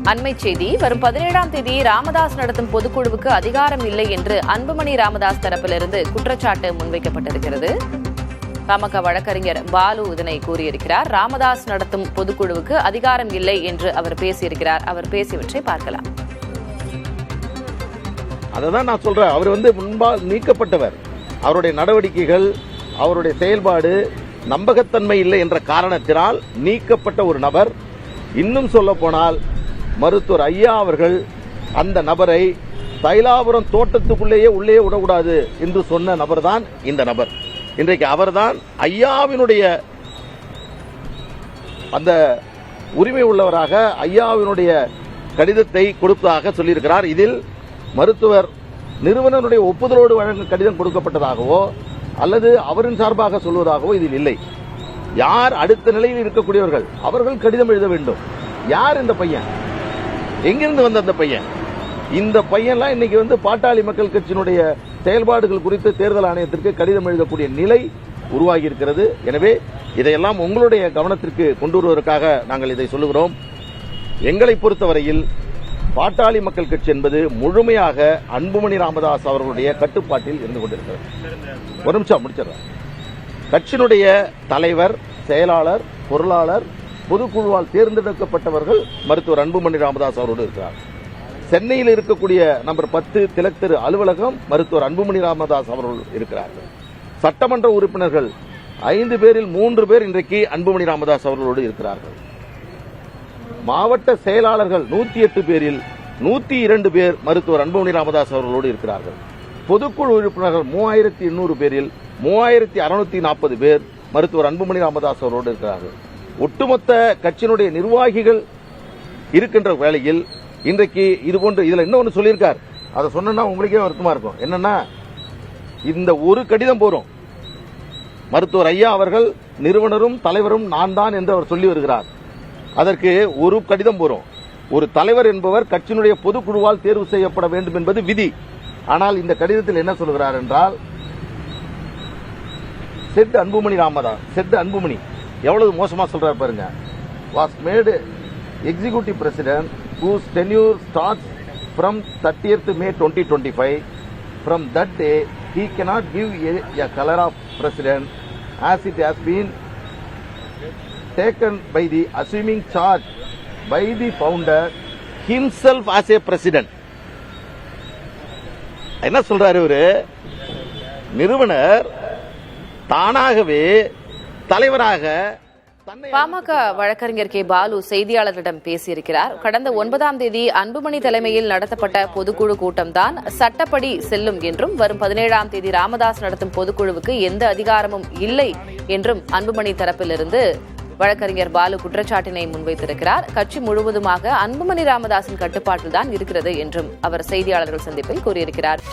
அண்மை செய்தி. வரும் 17ஆம் தேதி ராமதாஸ் நடத்தும் பொதுக்குழுவுக்கு அதிகாரம் இல்லை என்று அன்புமணி ராமதாஸ் தரப்பிலிருந்து குற்றச்சாட்டு முன்வைக்கப்பட்டிருக்கிறது. பாமக வழக்கறிஞர் பாலு இதனை கூறியிருக்கிறார். ராமதாஸ் நடத்தும் பொதுக்குழுவுக்கு அதிகாரம் இல்லை என்று அவர் பேசியிருக்கிறார். அவர் பேசியவற்றை பார்க்கலாம். அதான் நான் சொல்றேன். அவர் முன்பால் நீக்கப்பட்டவர். அவருடைய நடவடிக்கைகள், அவருடைய செயல்பாடு நம்பகத்தன்மை இல்லை என்ற காரணத்தினால் நீக்கப்பட்ட ஒரு நபர். இன்னும் சொல்ல போனால் மருத்துவர் ஐயா அவர்கள் அந்த நபரை தைலாபுரம் தோட்டத்துக்குள்ளேயே உள்ளே விடக்கூடாது என்று சொன்ன நபர் தான் இந்த நபர். இன்றைக்கு அவர்தான் ஐயாவினுடைய அந்த உரிமை உள்ளவராக ஐயாவினுடைய கடிதத்தை கொடுப்பதாக சொல்லியிருக்கிறார். இதில் மருத்துவர் நிறுவனருடைய ஒப்புதலோடு வழங்க கடிதம் கொடுக்கப்பட்டதாகவோ அல்லது அவரின் சார்பாக சொல்வதாகவோ இதில் இல்லை. யார் அடுத்த நிலையில் இருக்கக்கூடியவர்கள் அவர்கள் கடிதம் எழுத வேண்டும். யார் இந்த பையன்? எங்கிருந்து வந்த அந்த பையன்? இந்த பையன்லாம் இன்னைக்கு பாட்டாளி மக்கள் கட்சியினுடைய செயல்பாடுகள் குறித்து தேர்தல் ஆணையத்திற்கு கடிதம் எழுதக்கூடிய நிலை உருவாகி இருக்கிறது. எனவே இதையெல்லாம் உங்களுடைய கவனத்திற்கு கொண்டு வருவதற்காக நாங்கள் இதை சொல்லுகிறோம். எங்களை பொறுத்தவரையில் பாட்டாளி மக்கள் கட்சி என்பது முழுமையாக அன்புமணி ராமதாஸ் அவர்களுடைய கட்டுப்பாட்டில் இருந்து கொண்டிருக்கிறது. ஒரு நிமிஷம் முடிச்சிடறேன். கட்சியினுடைய தலைவர், செயலாளர், பொருளாளர், பொதுக்குழுவால் தேர்ந்தெடுக்கப்பட்டவர்கள் மருத்துவர் அன்புமணி ராமதாஸ் அவரோடு இருக்கிறார். சென்னையில் இருக்கக்கூடிய நம்பர் 10 திலக் தெரு அலுவலகம் மருத்துவர் அன்புமணி ராமதாஸ் அவர்கள் இருக்கிறார்கள். சட்டமன்ற உறுப்பினர்கள் 5 பேரில் 3 பேர் இன்றைக்கு அன்புமணி ராமதாஸ் அவர்களோடு இருக்கிறார்கள். மாவட்ட செயலாளர்கள் 108 பேரில் 102 பேர் மருத்துவர் அன்புமணி ராமதாஸ் அவர்களோடு இருக்கிறார்கள். பொதுக்குழு உறுப்பினர்கள் 3800 பேரில் 3640 பேர் மருத்துவர் அன்புமணி ராமதாஸ் அவர்களோடு இருக்கிறார்கள். ஒட்டுமொத்த கட்சியினுடைய நிர்வாகிகள் இருக்கின்ற வேளையில் இன்றைக்கு இதுபோன்று இதுல இன்னொன்று சொல்லியிருக்கார். அதை சொன்னா உங்களுக்கே வருத்தமா இருக்கும். என்னன்னா, இந்த ஒரு கடிதம் போறோம். மருத்துவர் ஐயா அவர்கள் நிறுவனரும் தலைவரும் நான் தான் என்று அவர் சொல்லி வருகிறார். அதற்கு ஒரு கடிதம் போறோம். ஒரு தலைவர் என்பவர் கட்சியினுடைய பொதுக்குழுவால் தேர்வு செய்யப்பட வேண்டும் என்பது விதி. ஆனால் இந்த கடிதத்தில் என்ன சொல்கிறார் என்றால், செட் அன்புமணி ராமதாஸ், செட் அன்புமணி எவ்வளவு மோசமா சொல்றாரு பாருங்க. Was made executive president whose tenure starts from 30th May 2025. From that day, he cannot give a color of president as it has been taken by the assuming charge by the founder himself as a president. என்ன சொல்றாரு இவரு? நிறுவனர் தானாகவே தலைவராக. பாமக வழக்கறிஞர் K Balu செய்தியாளர்களிடம் பேசியிருக்கிறார். கடந்த 9ஆம் தேதி அன்புமணி தலைமையில் நடத்தப்பட்ட பொதுக்குழு கூட்டம்தான் சட்டப்படி செல்லும் என்றும், வரும் 17ஆம் தேதி ராமதாஸ் நடத்தும் பொதுக்குழுவுக்கு எந்த அதிகாரமும் இல்லை என்றும் அன்புமணி தரப்பிலிருந்து வழக்கறிஞர் பாலு குற்றச்சாட்டினை முன்வைத்திருக்கிறார். கட்சி முழுவதுமாக அன்புமணி ராமதாஸின் கட்டுப்பாட்டில்தான் இருக்கிறது என்றும் அவர் செய்தியாளர்கள் சந்திப்பில் கூறியிருக்கிறார்.